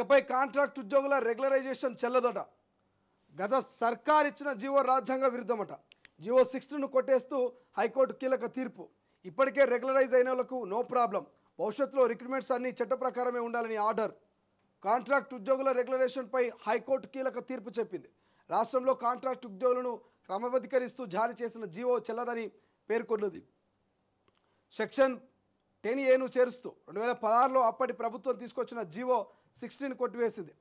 ఇకపై కాంట్రాక్ట్ ఉద్యోగుల రెగ్యులరైజేషన్ చెల్లదట. గత సర్కార్ ఇచ్చిన జీవో రాజ్యాంగ విరుద్ధమట. జీవో 16ను కొట్టేస్తూ హైకోర్టు కీలక తీర్పు. ఇప్పటికే రెగ్యులరైజ్ అయిన వాళ్ళకు నో ప్రాబ్లం, భవిష్యత్తులో రిక్రూట్మెంట్స్ అన్ని చట్ట ప్రకారమే ఉండాలని ఆర్డర్. కాంట్రాక్ట్ ఉద్యోగుల రెగ్యులరేషన్పై హైకోర్టు కీలక తీర్పు చెప్పింది. రాష్ట్రంలో కాంట్రాక్ట్ ఉద్యోగులను క్రమబద్ధీకరిస్తూ జారీ చేసిన జీవో చెల్లదని పేర్కొన్నది. సెక్షన్ 10A చేరుస్తూ 2016లో అప్పటి ప్రభుత్వం తీసుకొచ్చిన జీవో 16 కొట్టివేసింది.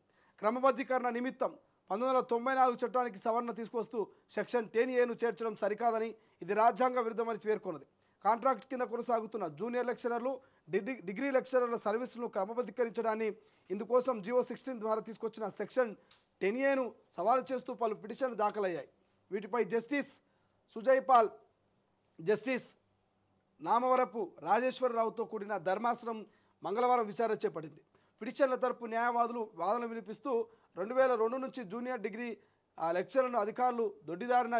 క్రమబద్ధీకరణ నిమిత్తం 1994 చట్టానికి సవరణ తీసుకొస్తూ సెక్షన్ 10A చేర్చడం సరికాదని, ఇది రాజ్యాంగ విరుద్ధమని పేర్కొన్నది. కాంట్రాక్ట్ కింద కొనసాగుతున్న జూనియర్ లెక్చరర్లు, డిగ్రీ లెక్చరర్ల సర్వీసులను క్రమబద్ధీకరించడాన్ని, ఇందుకోసం జీవో 16 ద్వారా తీసుకొచ్చిన సెక్షన్ 10A సవాలు చేస్తూ పలు పిటిషన్లు దాఖలయ్యాయి. వీటిపై జస్టిస్ సుజయ్ పాల్, జస్టిస్ నామవరపు రాజేశ్వరరావుతో కూడిన ధర్మాసనం మంగళవారం విచారణ చేపట్టింది. పిటిషన్ల తరపు న్యాయవాదులు వాదనలు వినిపిస్తూ 2002 నుంచి జూనియర్ డిగ్రీ లెక్చరర్లను అధికారులు దొడ్డిదారిన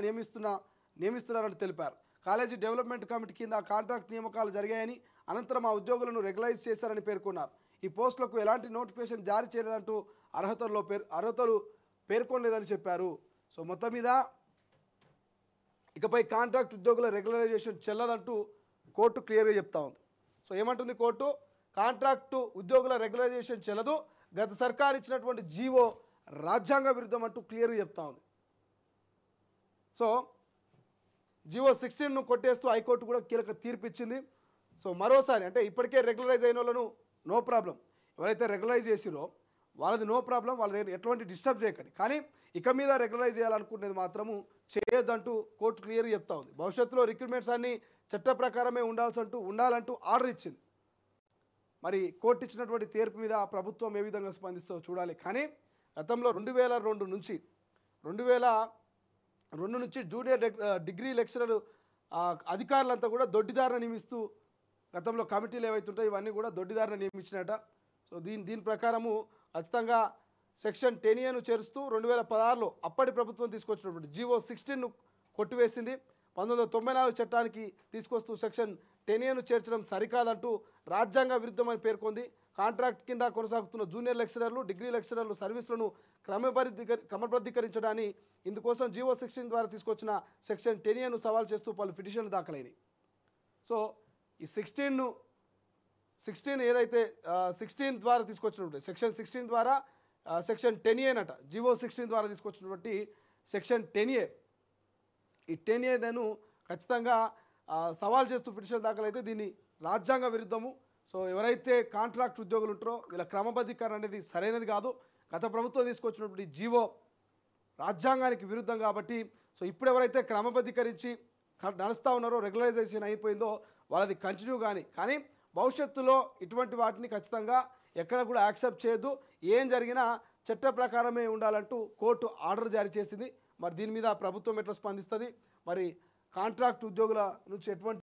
నియమిస్తున్నారని తెలిపారు. కాలేజీ డెవలప్మెంట్ కమిటీ కింద కాంట్రాక్ట్ నియామకాలు జరిగాయని, అనంతరం ఆ ఉద్యోగులను రెగ్యులైజ్ చేశారని పేర్కొన్నారు. ఈ పోస్టులకు ఎలాంటి నోటిఫికేషన్ జారీ చేయలేదంటూ అర్హతలు పేర్కొనలేదని చెప్పారు. సో మొత్తం మీద ఇకపై కాంట్రాక్ట్ ఉద్యోగుల రెగ్యులరైజేషన్ చెల్లదంటూ కోర్టు క్లియర్గా చెప్తా ఉంది. సో ఏమంటుంది కోర్టు? కాంట్రాక్టు ఉద్యోగుల రెగ్యులరైజేషన్ చెల్లదు, గత సర్కార్ ఇచ్చినటువంటి జీవో రాజ్యాంగ విరుద్ధం అంటూ క్లియర్గా చెప్తా ఉంది. సో జీవో 16ను కొట్టేస్తూ హైకోర్టు కూడా కీలక తీర్పు ఇచ్చింది. సో మరోసారి అంటే ఇప్పటికే రెగ్యులరైజ్ అయిన వాళ్ళను నో ప్రాబ్లం, ఎవరైతే రెగ్యులరైజ్ చేసిరో వాళ్ళది నో ప్రాబ్లం, వాళ్ళ దగ్గర ఎటువంటి డిస్టర్బ్ చేయకండి, కానీ ఇక మీద రెగ్యులరైజ్ చేయాలనుకునేది మాత్రము చేయొద్దంటూ కోర్టు క్లియర్గా చెప్తా ఉంది. భవిష్యత్తులో రిక్రూట్మెంట్స్ అన్నీ చట్ట ప్రకారమే ఉండాలంటూ ఆర్డర్ ఇచ్చింది. మరి కోర్టు ఇచ్చినటువంటి తీర్పు మీద ప్రభుత్వం ఏ విధంగా స్పందిస్తుందో చూడాలి. కానీ గతంలో 2002 నుంచి జూనియర్ డిగ్రీ లెక్చరర్ అధికారులంతా కూడా దొడ్డిదారిన నియమిస్తూ, గతంలో కమిటీలు ఏవైతే ఉంటాయో ఇవన్నీ కూడా దొడ్డిదారిన నియమించినట. సో దీని ప్రకారము ఖచ్చితంగా సెక్షన్ 10A చేరుస్తూ 2016లో అప్పటి ప్రభుత్వం తీసుకొచ్చినటువంటి జీవో 16ను కొట్టివేసింది. 1994 చట్టానికి తీసుకొస్తూ సెక్షన్ 10A చేర్చడం సరికాదంటూ రాజ్యాంగ విరుద్ధమని పేర్కొంది. కాంట్రాక్ట్ కింద కొనసాగుతున్న జూనియర్ లెక్చరర్లు, డిగ్రీ లెక్చరర్లు సర్వీసులను క్రమబద్ధీకరించడాన్ని, ఇందుకోసం జీవో 16 ద్వారా తీసుకొచ్చిన సెక్షన్ 10A సవాల్ చేస్తూ పలు పిటిషన్లు దాఖలైనవి. సో ఈ 16 ఏదైతే 16 ద్వారా తీసుకొచ్చినటువంటి సెక్షన్ 16 ద్వారా సెక్షన్ 10A అట, జీవో 16 ద్వారా తీసుకొచ్చినటువంటి సెక్షన్ 10A, ఈ 10A ఖచ్చితంగా సవాల్ చేస్తూ పిటిషన్ దాఖలైతే దీన్ని రాజ్యాంగ విరుద్ధము. సో ఎవరైతే కాంట్రాక్ట్ ఉద్యోగులు ఉంటారో వీళ్ళ క్రమబద్ధీకరణ అనేది సరైనది కాదు. గత ప్రభుత్వం తీసుకొచ్చినటువంటి జీవో రాజ్యాంగానికి విరుద్ధం కాబట్టి, సో ఇప్పుడు ఎవరైతే క్రమబద్ధీకరించి నడుస్తూ ఉన్నారో, రెగ్యులరైజేషన్ అయిపోయిందో వాళ్ళది కంటిన్యూ కానీ భవిష్యత్తులో ఇటువంటి వాటిని ఖచ్చితంగా ఎక్కడ కూడా యాక్సెప్ట్ చేయొద్దు, ఏం జరిగినా చట్ట ప్రకారమే ఉండాలంటూ కోర్టు ఆర్డర్ జారీ చేసింది. మరి దీని మీద ప్రభుత్వం ఎట్లా స్పందిస్తుంది, మరి కాంట్రాక్ట్ ఉద్యోగుల నుంచి ఎటువంటి